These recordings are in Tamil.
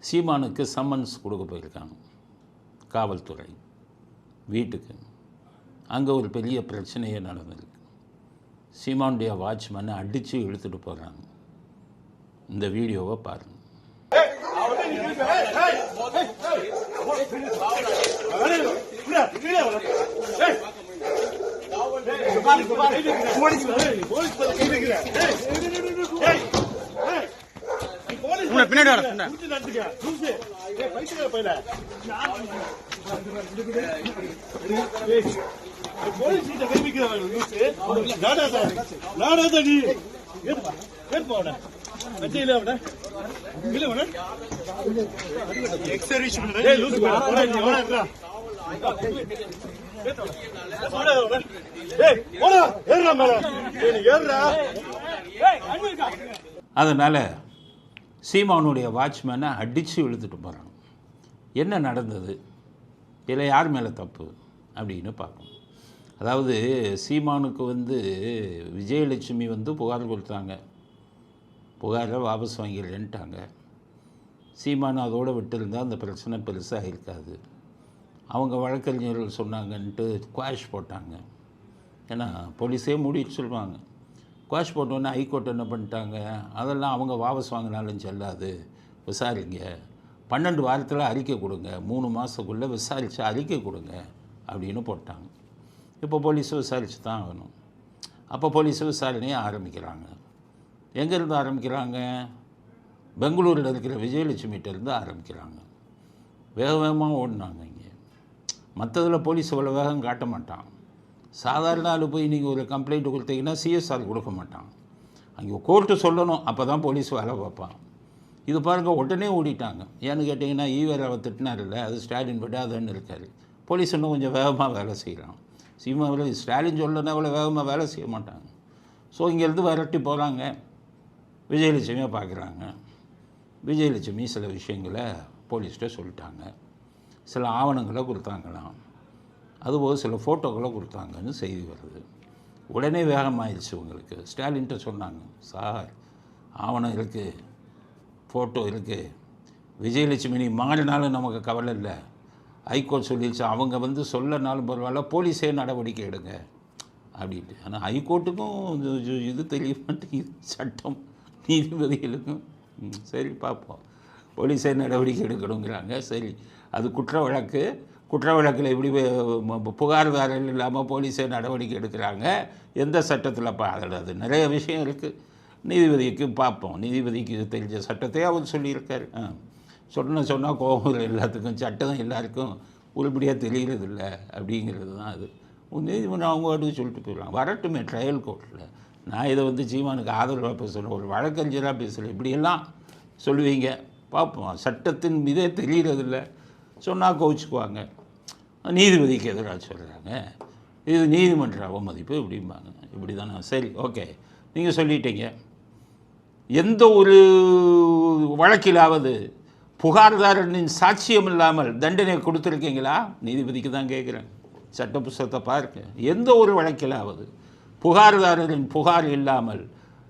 சீமானுக்கு சம்மன்ஸ் கொடுக்க போயிருக்காங்க காவல்துறை வீட்டுக்கு. அங்கே ஒரு பெரிய பிரச்சனையே நடந்திருக்கு. சீமானுடைய வாட்ச்மேனை அடித்து இழுத்துட்டு போகிறாங்க. இந்த வீடியோவை பாருங்கள். பின்னாடி அதனால் சீமானுடைய வாட்ச்மேனை அடித்து இழுத்துட்டு போகிறாங்க. என்ன நடந்தது, இதில் யார் மேலே தப்பு அப்படின்னு பார்க்கணும். அதாவது சீமானுக்கு விஜயலட்சுமி புகார் கொடுத்தாங்க. புகாரை வாபஸ் வாங்கிடலன்ட்டாங்க. சீமானு அதோடு விட்டுருந்தால் அந்த பிரச்சனை பெருசாக இருக்காது. அவங்க வழக்கறிஞர்கள் சொன்னாங்கன்ட்டு குவாஷ் போட்டாங்க. ஏன்னா போலீஸே மூடிட்டு சொல்லுவாங்க. குவாஷ் போட்டோன்னே ஹைகோர்ட் என்ன பண்ணிட்டாங்க, அதெல்லாம் அவங்க வாபஸ் வாங்கினாலும் செல்லாது, விசாரிங்க, 12 வாரத்தில் அறிக்கை கொடுங்க, 3 மாதத்துக்குள்ளே விசாரித்து அறிக்கை கொடுங்க அப்படின்னு போட்டாங்க. இப்போ போலீஸை விசாரித்து தான் ஆகணும். அப்போ போலீஸை விசாரணையை ஆரம்பிக்கிறாங்க. எங்கேருந்து ஆரம்பிக்கிறாங்க? பெங்களூரில் இருக்கிற விஜயலட்சுமிகிட்டேருந்து ஆரம்பிக்கிறாங்க. வேக வேகமாக ஓடினாங்க. இங்கே மற்றதில் போலீஸ் அவ்வளோ வேகம் காட்ட மாட்டான். சாதாரண ஆள் போய் நீங்கள் ஒரு கம்ப்ளைண்ட் கொடுத்தீங்கன்னா சிஎஸ்ஆர் கொடுக்க மாட்டான். அங்கே கோர்ட்டு சொல்லணும், அப்போ தான் போலீஸ் வேலை பார்ப்பான். இது பாருங்கள், உடனே ஓடிட்டாங்க. ஏன்னு கேட்டிங்கன்னா ஈவேராவை திட்டினார் இல்லை, அது ஸ்டாலின் விடாதுன்னு இருக்கார். போலீஸ் இன்னும் கொஞ்சம் வேகமாக வேலை செய்கிறான். சீமாவில் ஸ்டாலின் சொல்லனா அவ்வளோ வேகமாக வேலை செய்ய மாட்டாங்க. ஸோ இங்கேருந்து விரட்டி போகிறாங்க. விஜயலட்சுமியை பார்க்குறாங்க. விஜயலட்சுமி சில விஷயங்களை போலீஸ்கிட்ட சொல்லிட்டாங்க. சில ஆவணங்களை கொடுத்தாங்களாம். அதுபோல் சில ஃபோட்டோக்களை கொடுத்தாங்கன்னு செய்தி வருது. உடனே வேகமாகிடுச்சு உங்களுக்கு. ஸ்டாலின்கிட்ட சொன்னாங்க, சார் ஆவணம் இருக்குது, ஃபோட்டோ இருக்குது, விஜயலட்சுமி நீ மாறினாலும் நமக்கு கவலை இல்லை, ஹைகோர்ட் சொல்லிடுச்சு, அவங்க சொல்லனாலும் பரவாயில்ல, போலீஸே நடவடிக்கை எடுங்க அப்படின்ட்டு. ஆனால் ஹைகோர்ட்டுக்கும் இது தெரிய மாட்டேங்குது, சட்டம் நீதிபதிகளுக்கும். சரி பார்ப்போம், போலீஸே நடவடிக்கை எடுக்கணுங்கிறாங்க. சரி, அது குற்ற வழக்கில் எப்படி புகார்தாரர் இல்லாமல் போலீஸே நடவடிக்கை எடுக்கிறாங்க, எந்த சட்டத்தில் அதில் அது நிறைய விஷயம் இருக்குது. நீதிபதிக்கு பார்ப்போம், நீதிபதிக்கு தெரிஞ்ச சட்டத்தையே அவர் சொல்லியிருக்கார். சொன்னால் கோபம் எல்லாத்துக்கும், சட்டம் எல்லாருக்கும் உருப்படியாக தெரியறதில்ல அப்படிங்கிறது தான் அது. நீதிமன்றம் அவங்க வாட்டுக்கு சொல்லிட்டு போயிடுவாங்க. வரட்டுமே ட்ரையல் கோர்ட்டில். நான் இதை சீமானுக்கு ஆதரவாக பேசுகிறேன், ஒரு வழக்கறிஞராக பேசுகிறேன். இப்படியெல்லாம் சொல்லுவீங்க, பார்ப்போம். சட்டத்தின் மீதே தெரியறதில்ல, சொன்னால் கோவிச்சுக்குவாங்க. நீதிபதிக்கு எதிராக சொல்கிறாங்க, இது நீதிமன்ற அவமதிப்பு இப்படிம்பாங்க. இப்படி தானே? சரி, ஓகே, நீங்கள் சொல்லிட்டீங்க. எந்த ஒரு வழக்கிலாவது புகார்தாரனின் சாட்சியம் இல்லாமல் தண்டனை கொடுத்துருக்கீங்களா? நீதிபதிக்கு தான் கேட்குறேன், சட்ட புஸ்தகத்தை பாருங்க. எந்த ஒரு வழக்கிலாவது புகார்தாரரின் புகார் இல்லாமல்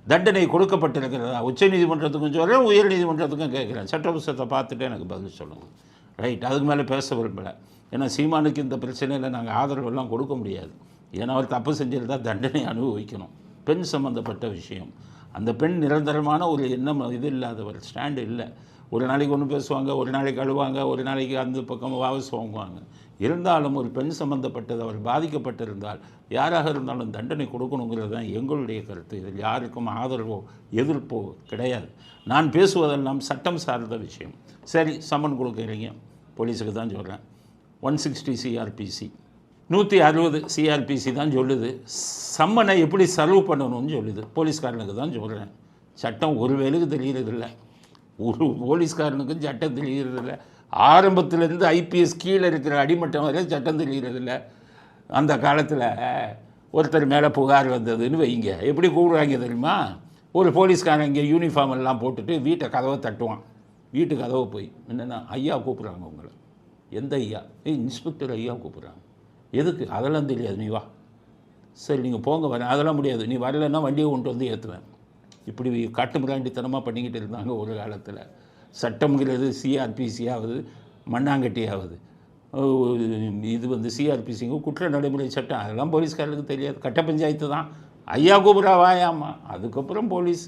தண்டனை கொடுக்கப்பட்டிருக்கிறதா? உச்ச நீதிமன்றத்துக்கும் சொல்கிறேன், உயர் நீதிமன்றத்துக்கும் கேட்குறேன். சட்ட புஸ்தகத்தை பார்த்துட்டு எனக்கு பதில் சொல்லணும். ரைட், அதுக்கு மேலே பேச விரும்பலை. ஏன்னா சீமானுக்கு இந்த பிரச்சனையில் நாங்கள் ஆதரவெல்லாம் கொடுக்க முடியாது. ஏன்னா அவர் தப்பு செஞ்சிருந்தால் தண்டனை அனுபவிக்கணும். பெண் சம்மந்தப்பட்ட விஷயம். அந்த பெண் நிரந்தரமான ஒரு எண்ணம் இது இல்லாதவர், ஸ்டாண்டு இல்லை. ஒரு நாளைக்கு ஒன்று பேசுவாங்க, ஒரு நாளைக்கு அழுவாங்க, ஒரு நாளைக்கு அந்த பக்கம் வாபஸ் வாங்குவாங்க. இருந்தாலும் ஒரு பெண் சம்மந்தப்பட்டது அவர் பாதிக்கப்பட்டிருந்தால் யாராக இருந்தாலும் தண்டனை கொடுக்கணுங்கிறது தான் எங்களுடைய கருத்து. இதில் யாருக்கும் ஆதரவோ எதிர்ப்போ கிடையாது. நான் பேசுவதெல்லாம் சட்டம் சார்ந்த விஷயம். சரி, சம்மன் கொடுக்குறீங்க, போலீஸுக்கு தான் சொல்கிறேன். 160 சிஆர்பிசி 160 சிஆர்பிசி தான் சொல்லுது. சம்மனை எப்படி சர்வ் பண்ணணும்னு சொல்லுது. போலீஸ்காரனுக்கு தான் சொல்கிறேன். சட்டம் ஒரு வேலுக்கு தெரிகிறதில்லை, ஒரு போலீஸ்காரனுக்கும் சட்டம் தெரிகிறதில்லை. ஆரம்பத்திலேருந்து ஐபிஎஸ் கீழே இருக்கிற அடிமட்டம் வரை சட்டம் தெரிகிறதில்லை. அந்த காலத்தில் ஒருத்தர் மேலே புகார் வந்ததுன்னு வைங்க, எப்படி கூடுறாங்க தெரியுமா? ஒரு போலீஸ்காரன் இங்கே யூனிஃபார்ம் எல்லாம் போட்டுட்டு வீட்டை கதவை தட்டுவான். வீட்டு கதவை போய் என்னென்னா, ஐயா கூப்பிட்றாங்க உங்களை. எந்த ஐயா? இன்ஸ்பெக்டர் ஐயா கூப்பிட்றாங்க. எதுக்கு? அதெல்லாம் தெரியாது, நீ வா. சரி நீங்கள் போங்க, வரேன். அதெல்லாம் முடியாது, நீ வரலைன்னா வண்டியை கொண்டு வந்து ஏற்றுவேன். இப்படி காட்டு மிராண்டித்தனமாக பண்ணிக்கிட்டு இருந்தாங்க ஒரு காலத்தில். சட்டம்ங்கிறது சிஆர்பிசி ஆகுது, மண்ணாங்கட்டி ஆகுது. இது வந்து சிஆர்பிசிங்க குற்ற நடைமுறை சட்டம், அதெல்லாம் போலீஸ்காரருக்கு தெரியாது. கட்ட பஞ்சாயத்து தான், ஐயா கூப்பிட்றா வாயாமா. அதுக்கப்புறம் போலீஸ்,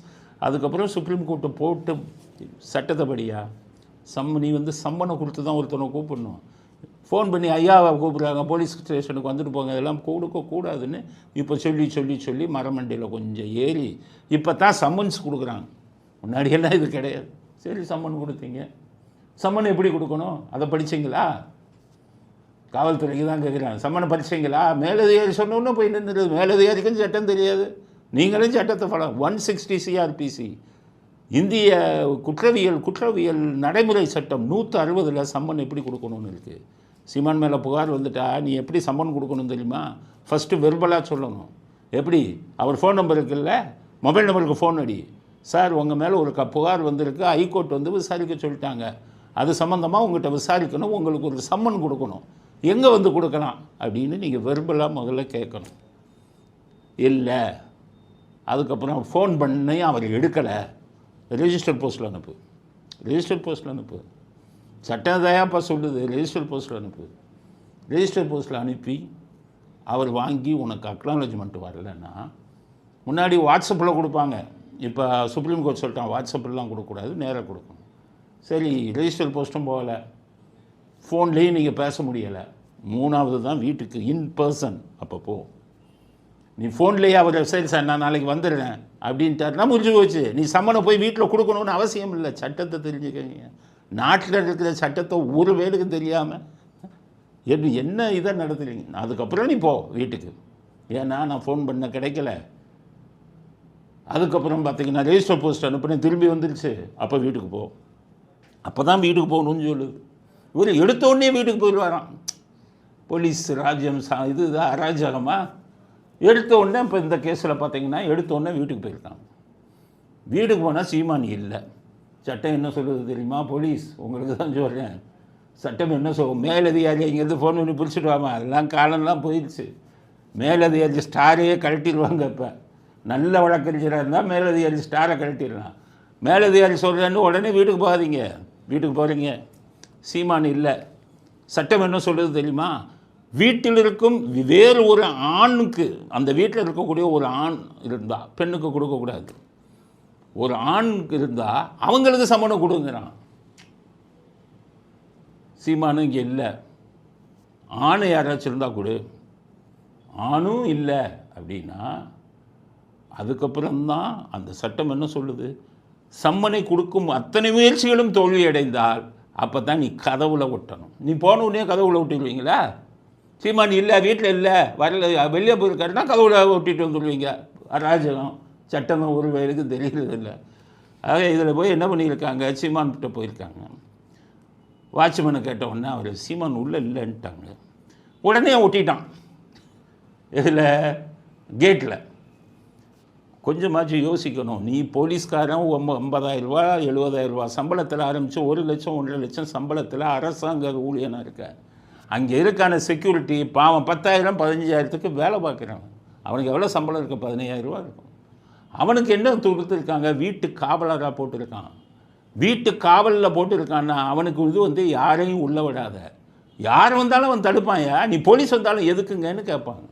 அதுக்கப்புறம் சுப்ரீம் கோர்ட்டை போட்டு சட்டத்தை படியா. நீ வந்து சம்மனை கொடுத்து தான் ஒருத்தனை கூப்பிடணும். ஃபோன் பண்ணி ஐயாவை கூப்பிட்றாங்க, போலீஸ் ஸ்டேஷனுக்கு வந்துட்டு போங்க, இதெல்லாம் கொடுக்கக்கூடாதுன்னு இப்போ சொல்லி மரமண்டையில் கொஞ்சம் ஏறி இப்போ தான் சம்மன்ஸ் கொடுக்குறாங்க. முன்னாடியெல்லாம் இது கிடையாது. சரி, சம்மன் கொடுத்தீங்க, சம்மன் எப்படி கொடுக்கணும் அதை படிச்சிங்களா? காவல்துறைக்கு தான் கேட்குறாங்க, சம்மனை படிச்சிங்களா? மேலதிகாரி சொன்னோன்னு போய் நின்றுது. மேலதிகாரிக்கும் சட்டம் தெரியாது, நீங்களும் சட்டத்தை ஃபாலோ. 160 சிஆர்பிசி இந்திய குற்றவியல் நடைமுறை சட்டம் 160 சம்மன் எப்படி கொடுக்கணும்னு இருக்குது. சீமான் மேலே புகார் வந்துட்டா நீ எப்படி சம்மன் கொடுக்கணும் தெரியுமா? ஃபஸ்ட்டு வெர்பலாக சொல்லணும். எப்படி? அவர் ஃபோன் நம்பர் இருக்குல்ல, மொபைல் நம்பருக்கு ஃபோன் அடி, சார் உங்கள் மேலே ஒரு புகார் வந்திருக்கு, ஹைகோர்ட் வந்து விசாரிக்க சொல்லிட்டாங்க, அது சம்மந்தமாக உங்கள்கிட்ட விசாரிக்கணும், உங்களுக்கு ஒரு சம்மன் கொடுக்கணும், எங்கே வந்து கொடுக்கலாம் அப்படின்னு நீங்கள் வெர்பலாக முதல்ல கேட்கணும். இல்லை, அதுக்கப்புறம் ஃபோன் பண்ணி அவர் எடுக்கலை, ரெஜிஸ்டர் போஸ்ட்டில் அனுப்பு, ரெஜிஸ்டர் போஸ்ட்டில் அனுப்பு. சட்டம் தயாப்பா சொல்லுது, ரெஜிஸ்டர் போஸ்ட்டில் அனுப்பு. ரெஜிஸ்டர் போஸ்ட்டில் அனுப்பி அவர் வாங்கி உனக்கு அக்னாலஜ்மெண்ட் வரலன்னா, முன்னாடி வாட்ஸ்அப்பில் கொடுப்பாங்க, இப்போ சுப்ரீம் கோர்ட் சொல்லிட்டான் வாட்ஸ்அப்லாம் கொடுக்கக்கூடாது, நேராக கொடுக்கணும். சரி, ரெஜிஸ்டர் போஸ்ட்டும் போகலை, ஃபோன்லேயும் நீங்கள் பேச முடியலை, 3வது தான் வீட்டுக்கு இன் பர்சன். அப்போ போ, நீ ஃபோன்லேயே அவர் சரி சார் நான் நாளைக்கு வந்துடுறேன் அப்படின்ட்டாருனா முடிஞ்சு போச்சு. நீ சம்மனை போய் வீட்டில் கொடுக்கணுன்னு அவசியம் இல்லை. சட்டத்தை தெரிஞ்சுக்கங்க. நாட்டில் இருக்கிற சட்டத்தை ஒரு வேலுக்கு தெரியாமல் என்ன இதை நடத்துறீங்க? அதுக்கப்புறம் நீ போ வீட்டுக்கு. ஏன்னா நான் ஃபோன் பண்ண கிடைக்கல, அதுக்கப்புறம் பார்த்தீங்கன்னா ரெஜிஸ்டர் போஸ்ட் அனுப்புனேன், திரும்பி வந்துருச்சு, அப்போ வீட்டுக்கு போ. அப்போ தான் வீட்டுக்கு போகணும்னு சொல்லுது. இவர் எடுத்தோடனே வீட்டுக்கு போயிடுவாராம். போலீஸ் ராஜ்யம் இது அராஜகமாக எடுத்த உடனே. இப்போ இந்த கேஸில் பார்த்தீங்கன்னா எடுத்த உடனே வீட்டுக்கு போயிருக்காங்க. வீட்டுக்கு போனால் சீமான் இல்லை. சட்டம் என்ன சொல்லுது தெரியுமா? போலீஸ் உங்களுக்கு தான் சொல்கிறேன், சட்டம் என்ன சொல்லும், மேலதிகாரி இங்கேருந்து ஃபோன் பண்ணி பிடிச்சிட்டு வாமா, அதெல்லாம் காலம்லாம் போயிடுச்சு. மேலதிகாரி ஸ்டாரையே கழட்டிடுவாங்க. இப்போ நல்ல வழக்கறிஞராக இருந்தால் மேலதிகாரி ஸ்டாரை கழட்டிடலாம். மேலதிகாரி சொல்கிறேன்னு உடனே வீட்டுக்கு போகாதீங்க. வீட்டுக்கு போகிறீங்க, சீமான் இல்லை. சட்டம் என்ன சொல்லுது தெரியுமா? வீட்டில் இருக்கும் வேறு ஒரு ஆணுக்கு, அந்த வீட்டில் இருக்கக்கூடிய ஒரு ஆண் இருந்தால் பெண்ணுக்கு கொடுக்கக்கூடாது. ஒரு ஆணுக்கு இருந்தால் அவங்களுக்கு சம்மணம் கொடுங்கிறான். சீமானு இங்கே இல்லை, ஆண் யாராச்சும் இருந்தால் கொடு. ஆணும் இல்லை அப்படின்னா அதுக்கப்புறம்தான் அந்த சட்டம் என்ன சொல்லுது, சம்மனை கொடுக்கும் அத்தனை முயற்சிகளும் தோல்வி அடைந்தால் அப்போ தான் நீ கதவுல ஒட்டணும். நீ போனவுடனே கதவுல ஒட்டிடுவீங்களா? சீமான் இல்லை, வீட்டில் இல்லை, வரல, வெளியே போயிருக்காருன்னா கதவுல ஒட்டிட்டு வந்துடுவீங்க. அராஜகம். சட்டம் ஒரு வேலைக்கு தெரியறதில்லை. ஆக இதில் போய் என்ன பண்ணியிருக்காங்க, சீமான்கிட்ட போயிருக்காங்க. வாட்ச்மேனை கேட்ட உடனே அவர் சீமான் உள்ளே இல்லைன்ட்டாங்க. உடனே ஒட்டிட்டான். இதில் கேட்டில். கொஞ்சமாச்சும் யோசிக்கணும். நீ போலீஸ்காரன் 50,000 ரூபா 70,000 ரூபா சம்பளத்தில் ஆரம்பித்து 1 லட்சம் 1.5 லட்சம் சம்பளத்தில் அரசாங்க ஊழியனாக இருக்க. அங்கே இருக்கான செக்யூரிட்டி பாவம் 10,000 15,000த்துக்கு வேலை பார்க்குறான். அவனுக்கு எவ்வளோ சம்பளம் இருக்குது? 15,000 ரூபா இருக்கும். அவனுக்கு என்ன கொடுத்துருக்காங்க? வீட்டு காவலராக போட்டிருக்கான். வீட்டு காவலில் போட்டிருக்கான்னா அவனுக்கு இது வந்து யாரையும் உள்ள விடாத, யார் வந்தாலும் அவன் தடுப்பாயா, நீ போலீஸ் வந்தாலும் எதுக்குங்கன்னு கேட்பாங்க.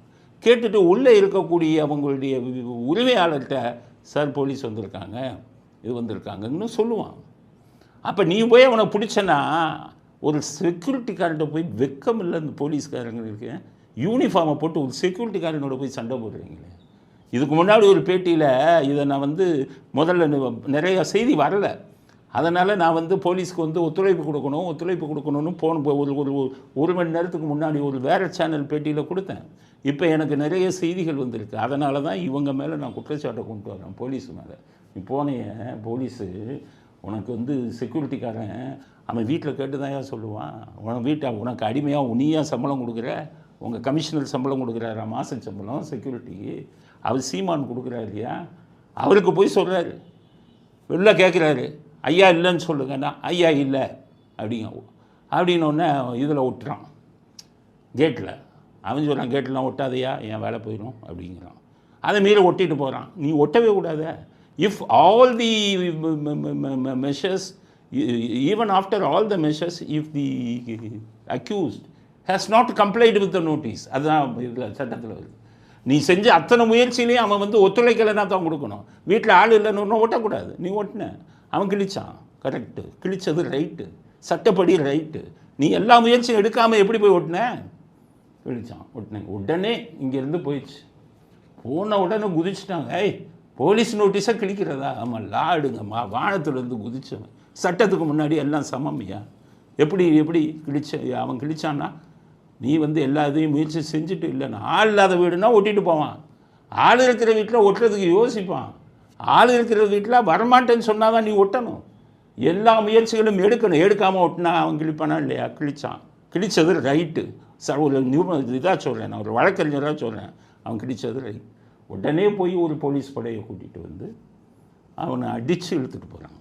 கேட்டுட்டு உள்ளே இருக்கக்கூடிய அவங்களுடைய உரிமையாளர்கிட்ட சார் போலீஸ் வந்திருக்காங்க, இது வந்திருக்காங்கன்னு சொல்லுவான். அப்போ நீ போய் அவனை பிடிச்சனா, ஒரு செக்யூரிட்டிக்காரன்ட்ட போய் வெக்கம் இல்லை இந்த போலீஸ்காரங்களுக்கு, யூனிஃபார்மை போட்டு ஒரு செக்யூரிட்டிக்காரனோட போய் சண்டை போடுறீங்களே. இதுக்கு முன்னாடி ஒரு பேட்டியில் இதை நான் வந்து முதல்ல நிறையா செய்தி வரலை, அதனால் நான் வந்து போலீஸ்க்கு வந்து ஒத்துழைப்பு கொடுக்கணும்னு போன ஒரு மணி நேரத்துக்கு முன்னாடி ஒரு வேறு சேனல் பேட்டியில் கொடுத்தேன். இப்போ எனக்கு நிறைய செய்திகள் வந்திருக்கு. அதனால தான் இவங்க மேலே நான் குற்றச்சாட்டை கொண்டு வரேன், போலீஸ் மேலே. நீ போனேன் போலீஸு உனக்கு வந்து செக்யூரிட்டிக்காரன் அவன் வீட்டில் கேட்டு தான் சொல்லுவான், உனக்கு அடிமையாக நீயா சம்பளம் கொடுக்குற, உங்கள் கமிஷனர் சம்பளம் கொடுக்குறாரா மாதம் சம்பளம் செக்யூரிட்டிக்கு, அவர் சீமான் கொடுக்குறாரு இல்லையா, அவருக்கு போய் சொல்கிறாரு, வெளில கேட்குறாரு, ஐயா இல்லைன்னு சொல்லுங்கன்னா ஐயா இல்லை அப்படின்னோடனே இதில் ஒட்டுறான் கேட்டில். அவன் சொல்கிறான் கேட்டெலாம் ஒட்டாதையா, என் வேலை போயிடும் அப்படிங்கிறான். அதை மீறி ஒட்டிட்டு போகிறான். நீ ஒட்டவே கூடாத. If all the measures even after all the measures if the accused has not complaint with the notice, அதுதான் இதில் சட்டத்தில் வருது. நீ செஞ்ச அத்தனை முயற்சியிலையும் அவன் வந்து ஒத்துழைக்கலைன்னா தான் கொடுக்கணும். வீட்டில் ஆள் இல்லைன்னு ஓட்டக்கூடாது. நீ ஓட்டின, அவன் கிழிச்சான், கரெக்டு, கிழிச்சது ரைட்டு, சட்டப்படி ரைட்டு. நீ எல்லா முயற்சியும் எடுக்காமல் எப்படி போய் ஓட்டின? கிழிச்சான், ஓட்டினேன். உடனே இங்கேருந்து போயிடுச்சு. போன உடனே குதிச்சுட்டாங்க. போலீஸ் நோட்டீஸாக கிழிக்கிறதா? ஆமாம், லாடுங்கம்மா, வானத்துலேருந்து குதிச்சவன். சட்டத்துக்கு முன்னாடி எல்லாம் சமமையா? எப்படி எப்படி அவன் கிழிச்சான்னா, நீ வந்து எல்லா இதையும் முயற்சி செஞ்சுட்டு இல்லைன்னா, ஆள் இல்லாத வீடுனா ஒட்டிட்டு போவான். ஆள் இருக்கிற வீட்டில் ஒட்டுறதுக்கு யோசிப்பான். ஆள் இருக்கிற வீட்டில் வரமாட்டேன்னு சொன்னால் தான் நீ ஒட்டணும். எல்லா முயற்சிகளும் எடுக்கணும். எடுக்காமல் ஒட்டினா அவன் கிழிப்பானா இல்லையா? கிழிச்சான். கிழிச்சது ரைட்டு. ஒரு இதாக சொல்கிறேன், நான் ஒரு வழக்கறிஞராக சொல்கிறேன். அவன் கிழிச்சது ரைட். உடனே போய் ஒரு போலீஸ் படையை கூட்டிகிட்டு வந்து அவனை அடித்து இழுத்துட்டு போகிறான்.